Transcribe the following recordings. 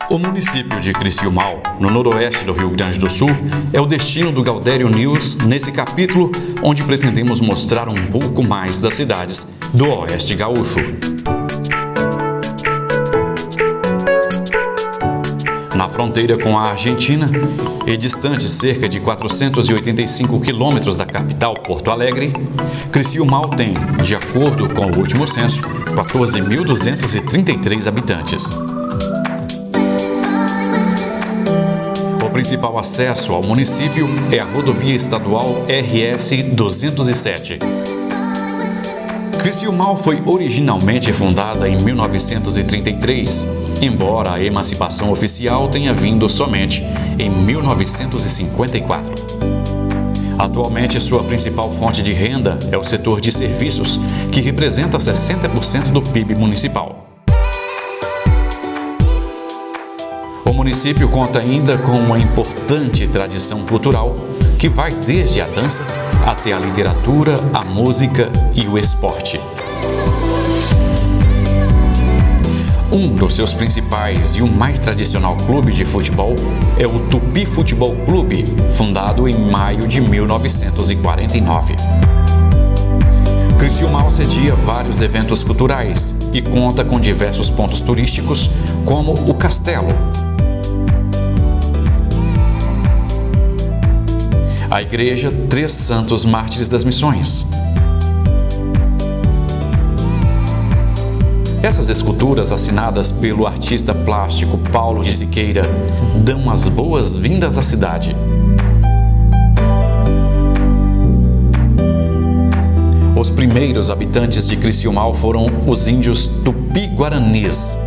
O município de Criciúmal, no noroeste do Rio Grande do Sul, é o destino do Gaudério News nesse capítulo onde pretendemos mostrar um pouco mais das cidades do Oeste Gaúcho. Na fronteira com a Argentina e distante cerca de 485 quilômetros da capital Porto Alegre, Criciúmal tem, de acordo com o último censo, 14.233 habitantes. O principal acesso ao município é a rodovia estadual RS 207. Criciúmal foi originalmente fundada em 1933, embora a emancipação oficial tenha vindo somente em 1954. Atualmente, sua principal fonte de renda é o setor de serviços, que representa 60% do PIB municipal. O município conta ainda com uma importante tradição cultural que vai desde a dança até a literatura, a música e o esporte. Um dos seus principais e o mais tradicional clube de futebol é o Tupi Futebol Clube, fundado em maio de 1949. Criciúmal cedia vários eventos culturais e conta com diversos pontos turísticos, como o Castelo, a Igreja Três Santos Mártires das Missões. Essas esculturas, assinadas pelo artista plástico Paulo de Siqueira, dão as boas-vindas à cidade. Os primeiros habitantes de Criciúmal foram os índios Tupi-Guaranis.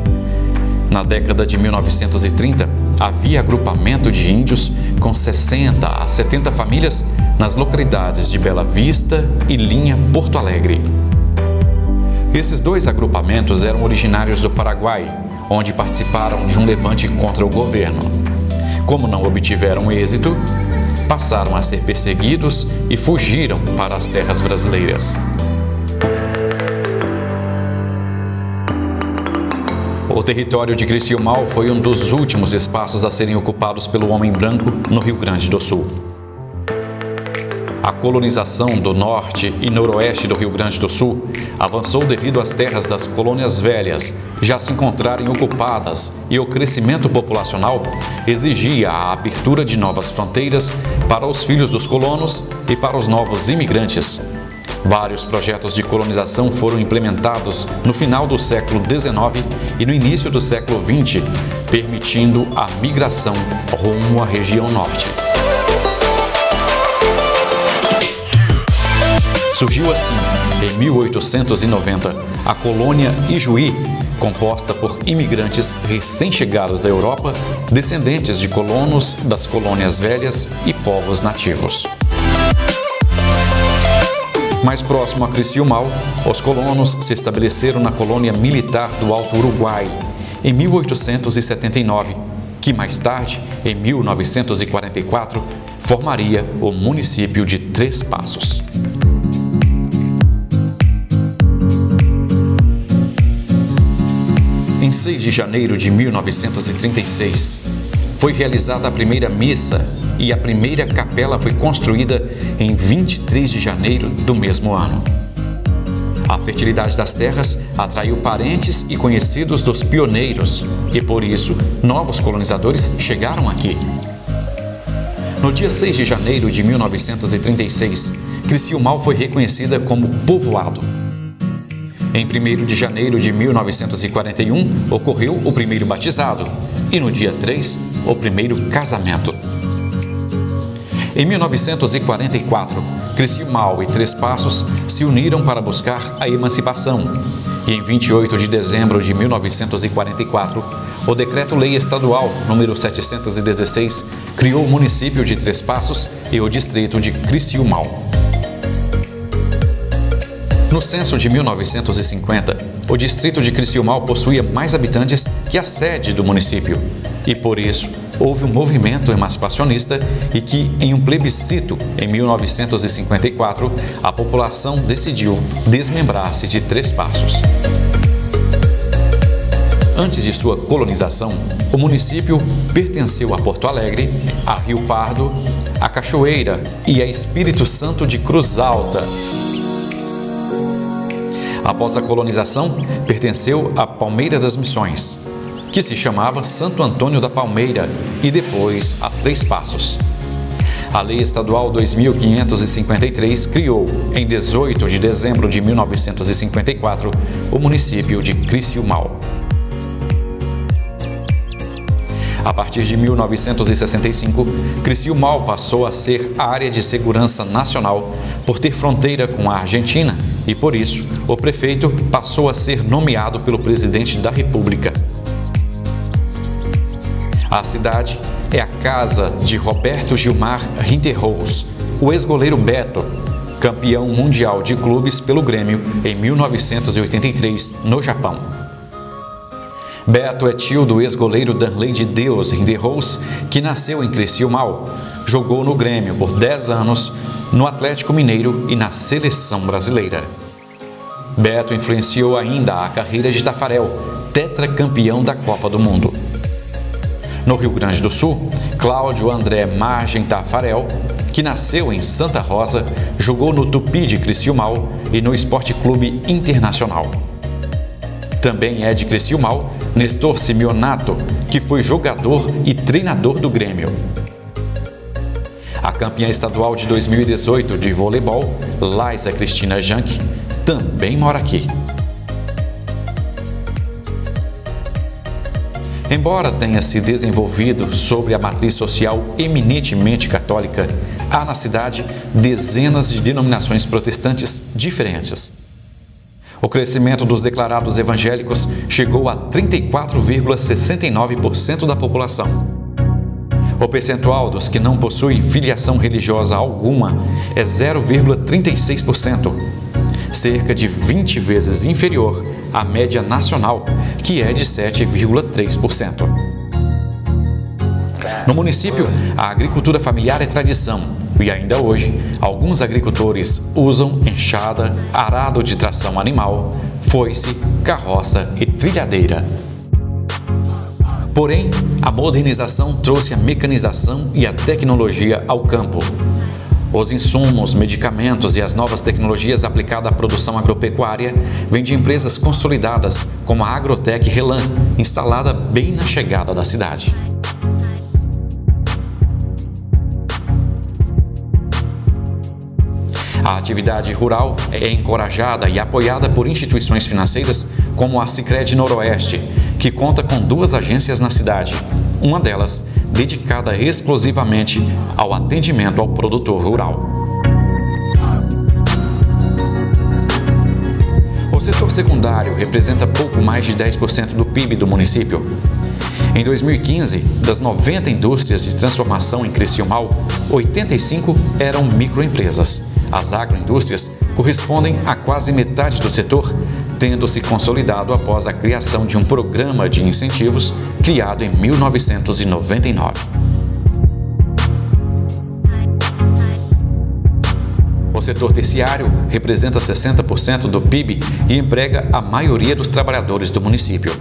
Na década de 1930, havia agrupamento de índios com 60 a 70 famílias nas localidades de Bela Vista e Linha Porto Alegre. Esses dois agrupamentos eram originários do Paraguai, onde participaram de um levante contra o governo. Como não obtiveram êxito, passaram a ser perseguidos e fugiram para as terras brasileiras. O território de Criciúmal foi um dos últimos espaços a serem ocupados pelo homem branco no Rio Grande do Sul. A colonização do norte e noroeste do Rio Grande do Sul avançou devido às terras das colônias velhas já se encontrarem ocupadas e o crescimento populacional exigia a abertura de novas fronteiras para os filhos dos colonos e para os novos imigrantes. Vários projetos de colonização foram implementados no final do século XIX e no início do século XX, permitindo a migração rumo à região norte. Surgiu assim, em 1890, a colônia Ijuí, composta por imigrantes recém-chegados da Europa, descendentes de colonos das colônias velhas e povos nativos. Mais próximo a Criciúmal, os colonos se estabeleceram na colônia militar do Alto Uruguai, em 1879, que mais tarde, em 1944, formaria o município de Três Passos. Em 6 de janeiro de 1936, foi realizada a primeira missa e a primeira capela foi construída em 23 de janeiro do mesmo ano. A fertilidade das terras atraiu parentes e conhecidos dos pioneiros e, por isso, novos colonizadores chegaram aqui. No dia 6 de janeiro de 1936, Criciúmal foi reconhecida como povoado. Em 1º de janeiro de 1941, ocorreu o primeiro batizado e no dia 3, o primeiro casamento. Em 1944, Criciúmal e Três Passos se uniram para buscar a emancipação e em 28 de dezembro de 1944, o Decreto-Lei Estadual número 716 criou o município de Três Passos e o distrito de Criciúmal. No censo de 1950, o distrito de Criciúmal possuía mais habitantes que a sede do município e, por isso, houve um movimento emancipacionista e que, em um plebiscito em 1954, a população decidiu desmembrar-se de Três Passos. Antes de sua colonização, o município pertenceu a Porto Alegre, a Rio Pardo, a Cachoeira e a Espírito Santo de Cruz Alta. Após a colonização, pertenceu a Palmeira das Missões, que se chamava Santo Antônio da Palmeira, e depois a Três Passos. A Lei Estadual 2553 criou, em 18 de dezembro de 1954, o município de Criciúmal. A partir de 1965, Criciúmal passou a ser área de segurança nacional por ter fronteira com a Argentina e, por isso, o prefeito passou a ser nomeado pelo presidente da República. A cidade é a casa de Roberto Gilmar Rinterroos, o ex-goleiro Beto, campeão mundial de clubes pelo Grêmio em 1983, no Japão. Beto é tio do ex-goleiro Darley de Deus Rinterroos, que nasceu em Criciúmal, jogou no Grêmio por 10 anos, no Atlético Mineiro e na Seleção Brasileira. Beto influenciou ainda a carreira de Tafarel, tetracampeão da Copa do Mundo. No Rio Grande do Sul, Cláudio André Margem Tafarel, que nasceu em Santa Rosa, jogou no Tupi de Criciúmal e no Esporte Clube Internacional. Também é de Criciúmal Nestor Simeonato, que foi jogador e treinador do Grêmio. A campeã estadual de 2018 de voleibol, Laisa Cristina Janck, também mora aqui. Embora tenha se desenvolvido sobre a matriz social eminentemente católica, há na cidade dezenas de denominações protestantes diferentes. O crescimento dos declarados evangélicos chegou a 34,69% da população. O percentual dos que não possuem filiação religiosa alguma é 0,36%, cerca de 20 vezes inferior à média nacional, que é de 7,3%. No município, a agricultura familiar é tradição e ainda hoje, alguns agricultores usam enxada, arado de tração animal, foice, carroça e trilhadeira. Porém, a modernização trouxe a mecanização e a tecnologia ao campo. Os insumos, medicamentos e as novas tecnologias aplicadas à produção agropecuária vêm de empresas consolidadas, como a Agrotec Relan, instalada bem na chegada da cidade. A atividade rural é encorajada e apoiada por instituições financeiras como a Sicredi Noroeste, que conta com 2 agências na cidade, uma delas dedicada exclusivamente ao atendimento ao produtor rural. O setor secundário representa pouco mais de 10% do PIB do município. Em 2015, das 90 indústrias de transformação em Criciúmal, 85 eram microempresas. As agroindústrias correspondem a quase metade do setor, tendo se consolidado após a criação de um programa de incentivos criado em 1999. O setor terciário representa 60% do PIB e emprega a maioria dos trabalhadores do município.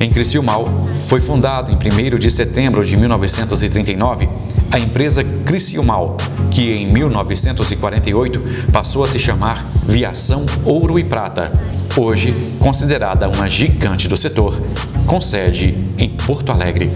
Em Criciúmal, foi fundado em 1º de setembro de 1939 a empresa Criciúmal, que em 1948 passou a se chamar Viação Ouro e Prata, hoje considerada uma gigante do setor, com sede em Porto Alegre.